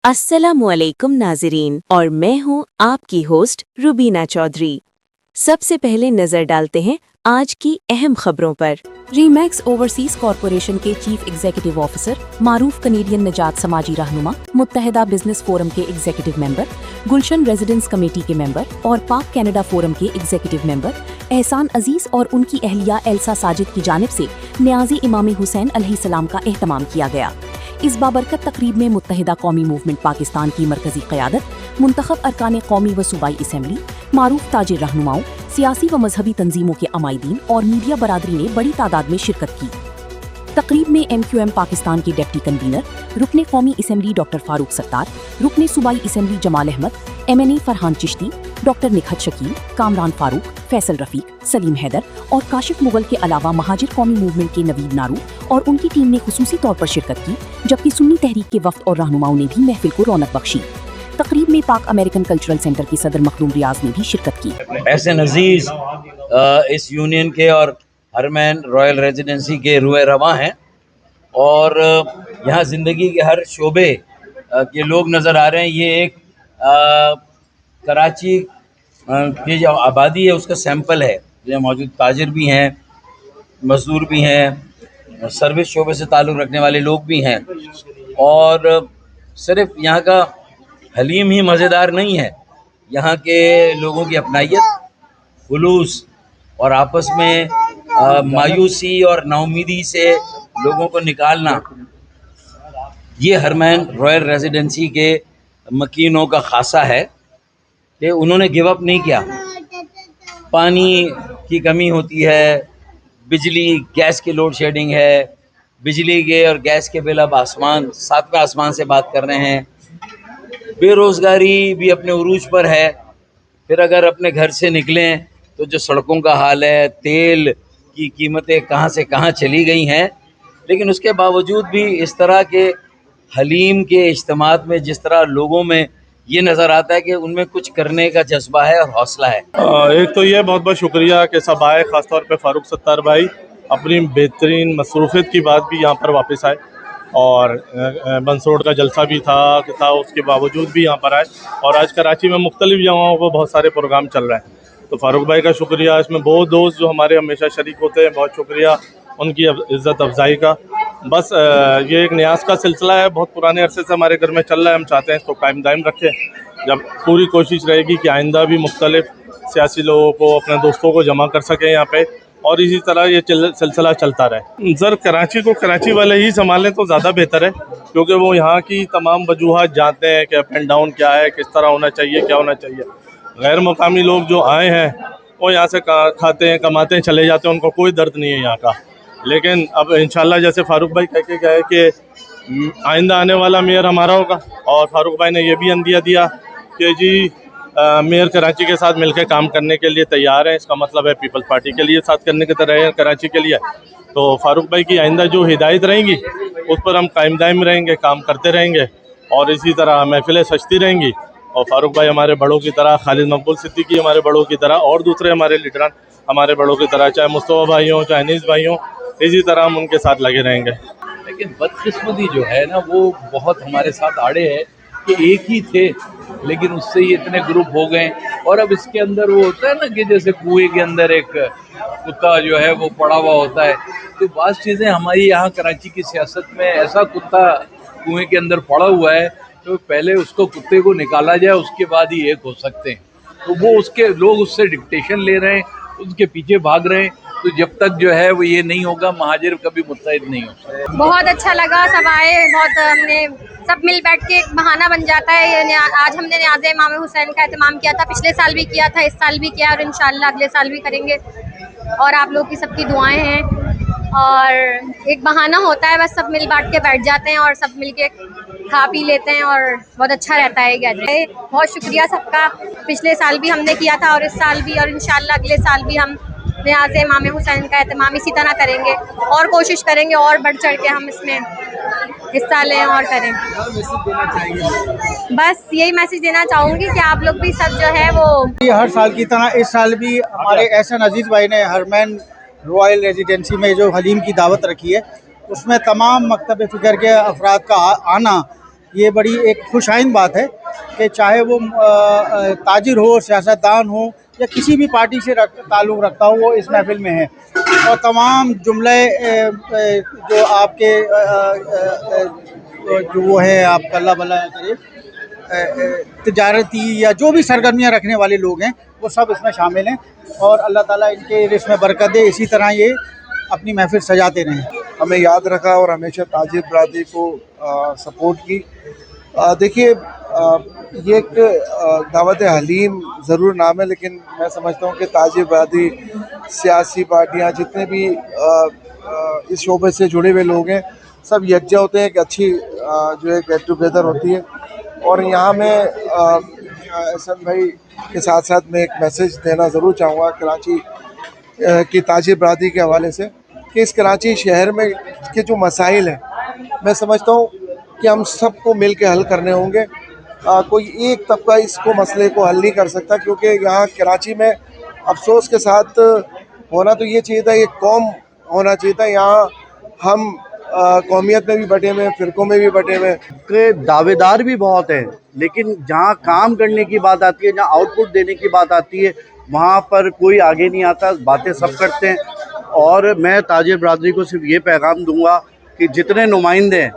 अस्सलामुअलैकुम नाज़रीन, और मैं हूं आपकी होस्ट रुबीना चौधरी। सबसे पहले नजर डालते हैं आज की अहम खबरों पर। रीमैक्स ओवरसीज कॉरपोरेशन के चीफ एग्जीक्यूटिव ऑफिसर, मारूफ कनेडियन निजात समाजी रहनुमा, मुत्तहिदा बिजनेस फोरम के एग्जीक्यूटिव मेंबर, गुलशन रेजिडेंस कमेटी के मेंबर और पाक कनाडा फोरम के एग्जीक्यूटिव मेंबर एहसान अजीज और उनकी अहलिया एल्सा साजिद की जानिब से न्याज़ी इमाम हुसैन अलैहिस्सलाम का एहतमाम किया गया। इस बाबरकत तकरीब में मुत्तहिदा कौमी मूवमेंट पाकिस्तान की मरकजी क़यादत, मुंतखब अरकान कौमी व सूबाई असम्बली, मारूफ ताजिर रहनुमाओं, सियासी व मजहबी तंजीमों के अमायदीन और मीडिया बरादरी ने बड़ी तादाद में शिरकत की। तकरीब में MQM पाकिस्तान के डिप्टी कन्वीनर, रुकने कौमी असम्बली डॉक्टर फारूक सत्तार, रुकने सूबाई assembly Jamal Ahmed, MNA Farhan Chishti, doctor Nikhat Shakeel, Kamran Farooq, Faisal Rafiq, Salim Haider और काशिफ मुगल के अलावा महाजिर कौमी मूवमेंट के नवीद नारू और उनकी टीम ने खुसूसी तौर पर शिरकत की, जबकि सुन्नी तहरीक के वफ्द और रहनुमाओं ने भी महफिल को रौनक बख्शी। तकरीब में पाक अमेरिकन कल्चरल सेंटर के सदर मखदूम रियाज ने भी शिरकत की। एहसान अजीज इस यूनियन के और हरमैन रॉयल रेजिडेंसी के रुए रवां हैं और यहाँ ज़िंदगी के हर शोबे के लोग नज़र आ रहे हैं। ये एक कराची की जो आबादी है उसका सैंपल है। जो मौजूद ताजिर भी हैं, मज़दूर भी हैं, सर्विस शोबे से ताल्लुक़ रखने वाले लोग भी हैं। और सिर्फ यहाँ का हलीम ही मज़ेदार नहीं है, यहाँ के लोगों की अपनाइयत, खुलूस और आपस में मायूसी और नाउमीदी से लोगों को निकालना, ये हरमैन रॉयल रेजिडेंसी के मकीनों का खासा है कि उन्होंने गिव अप नहीं किया। पानी की कमी होती है, बिजली गैस की लोड शेडिंग है, बिजली के और गैस के बिल अब सातवें आसमान से बात कर रहे हैं। बेरोज़गारी भी अपने उरूज पर है। फिर अगर अपने घर से निकलें तो जो सड़कों का हाल है, तेल की कीमतें कहाँ से कहाँ चली गई हैं। लेकिन उसके बावजूद भी इस तरह के हलीम के इज्तिमात में जिस तरह लोगों में ये नज़र आता है कि उनमें कुछ करने का जज्बा है और हौसला है। एक तो ये बहुत बहुत शुक्रिया कि सब आए, ख़ासतौर पे फ़ारूक सत्तार भाई अपनी बेहतरीन मसरूफ़ियत की बात भी यहाँ पर वापस आए और बंसरोड का जलसा भी था उसके बावजूद भी यहाँ पर आए। और आज कराची में मुख्तलिफ़ जगहों पर बहुत सारे प्रोग्राम चल रहे हैं, तो फ़ारूक भाई का शुक्रिया। इसमें बहुत दोस्त जो हमारे हमेशा शरीक होते हैं, बहुत शुक्रिया उनकी इज़्ज़त अफजाई का। बस ये एक न्यास का सिलसिला है, बहुत पुराने अरसे से हमारे घर में चल रहा है। हम चाहते हैं इसको कायम दायम रखें। जब पूरी कोशिश रहेगी कि आइंदा भी मुख्तलिफ सियासी लोगों को, अपने दोस्तों को जमा कर सकें यहाँ पे, और इसी तरह ये सिलसिला चलता रहे। सर, कराची को कराची वाले ही संभालें तो ज़्यादा बेहतर है, क्योंकि वो यहाँ की तमाम वजूहात जानते हैं कि अप एंड डाउन क्या है, किस तरह होना चाहिए, क्या होना चाहिए। गैर मुकामी लोग जो आए हैं वो यहाँ से खाते हैं, कमाते हैं, चले जाते हैं, उनको कोई दर्द नहीं है यहाँ का। लेकिन अब इंशाल्लाह जैसे फ़ारूक भाई कह के गए कि आइंदा आने वाला मेयर हमारा होगा, और फ़ारूक भाई ने यह भी अंदिया दिया कि जी मेयर कराची के साथ मिलकर काम करने के लिए तैयार है। इसका मतलब है पीपल्स पार्टी के लिए साथ करने की तरह है कराची के लिए। तो फ़ारूक भाई की आइंदा जो हिदायत रहेंगी उस पर हम कायम दायम रहेंगे, काम करते रहेंगे और इसी तरह महफिलें सजती रहेंगी। और फ़ारूक भाई हमारे बड़ों की तरह, खालिद मकबूल सिद्दीकी हमारे बड़ों की तरह, और दूसरे हमारे लीडरान हमारे बड़ों की तरह, चाहे मुस्तफ़ा भाई हों, चाहे अनीस भाई हों, इसी तरह हम उनके साथ लगे रहेंगे। लेकिन बदकिस्मती जो है ना, वो बहुत हमारे साथ आड़े है कि एक ही थे, लेकिन उससे ही इतने ग्रुप हो गए। और अब इसके अंदर वो होता है ना कि जैसे कुएं के अंदर एक कुत्ता जो है वो पड़ा हुआ होता है। तो बात चीज़ें हमारी यहाँ कराची की सियासत में, ऐसा कुत्ता कुएं के अंदर पड़ा हुआ है तो पहले उसको कुत्ते को निकाला जाए, उसके बाद ही एक हो सकते हैं। तो वो उसके लोग उससे डिक्टेशन ले रहे हैं, उसके पीछे भाग रहे हैं। तो जब तक जो है वो ये नहीं होगा, महाजिर कभी मुत्तहिद नहीं हो सकते। बहुत अच्छा लगा, सब आए, बहुत हमने सब मिल बैठ के एक बहाना बन जाता है। आज हमने न्याज़े इमाम हुसैन का एहतमाम किया था, पिछले साल भी किया था, इस साल भी किया और इंशाल्लाह अगले साल भी करेंगे। और आप लोग की सबकी दुआएं हैं और एक बहाना होता है, बस सब मिल बांट के बैठ जाते हैं और सब मिल के खा पी लेते हैं और बहुत अच्छा रहता है। गैदरिंग बहुत शुक्रिया सबका। पिछले साल भी हमने किया था और इस साल भी, और इंशाल्लाह अगले साल भी हम न्याज़े इमाम हुसैन का एहतमाम इसी तरह करेंगे और कोशिश करेंगे और बढ़ चढ़ के हम इसमें हिस्सा लें और करें। बस यही मैसेज देना चाहूँगी कि आप लोग भी सब जो है वो हर साल की तरह इस साल भी हमारे एहसान अजीज़ भाई ने हरमैन रॉयल रेजिडेंसी में जो हलीम की दावत रखी है, उसमें तमाम मकतब फ़िक्र के अफराद का आना ये बड़ी एक खुशाइन बात है कि चाहे वो ताजिर हो, सियासतदान हो या किसी भी पार्टी से ताल्लुक़ रखता हो, वो इस महफिल में है। और तमाम जुमले जो आपके जो वो है, आपका अल्लाह भला करे, तिजारती या जो भी सरगर्मियाँ रखने वाले लोग हैं, वो सब इसमें शामिल हैं। और अल्लाह ताला इनके रिज़्क़ में बरकत दे, इसी तरह ये अपनी महफिल सजाते रहें। हमें याद रखा और हमेशा ताजिर बरादरी को सपोर्ट की। देखिए, ये एक दावत हलीम ज़रूर नाम है, लेकिन मैं समझता हूँ कि ताजिर बरादरी, सियासी पार्टियाँ, जितने भी इस शोबे से जुड़े हुए लोग हैं, सब यकजा होते हैं। एक अच्छी जो है गेट टुगेदर होती है। और यहाँ मैं एहसन भाई के साथ साथ मैं एक मैसेज देना ज़रूर चाहूँगा कराची की ताजिर बरादरी के हवाले से, कि इस कराची शहर में के जो मसाइल हैं, मैं समझता हूँ कि हम सबको मिल के हल करने होंगे। कोई एक तबका इसको मसले को हल नहीं कर सकता, क्योंकि यहाँ कराची में अफसोस के साथ होना तो ये चाहिए था, ये कौम होना चाहिए था। यहाँ हम कौमियत में भी बटे हुए हैं, फ़िरक़ों में भी बटे हुए हैं। के दावेदार भी बहुत हैं, लेकिन जहाँ काम करने की बात आती है, जहाँ आउटपुट देने की बात आती है, वहाँ पर कोई आगे नहीं आता। बातें सब करते हैं। और मैं ताजिर बरादरी को सिर्फ ये पैगाम दूंगा कि जितने नुमाइंदे हैं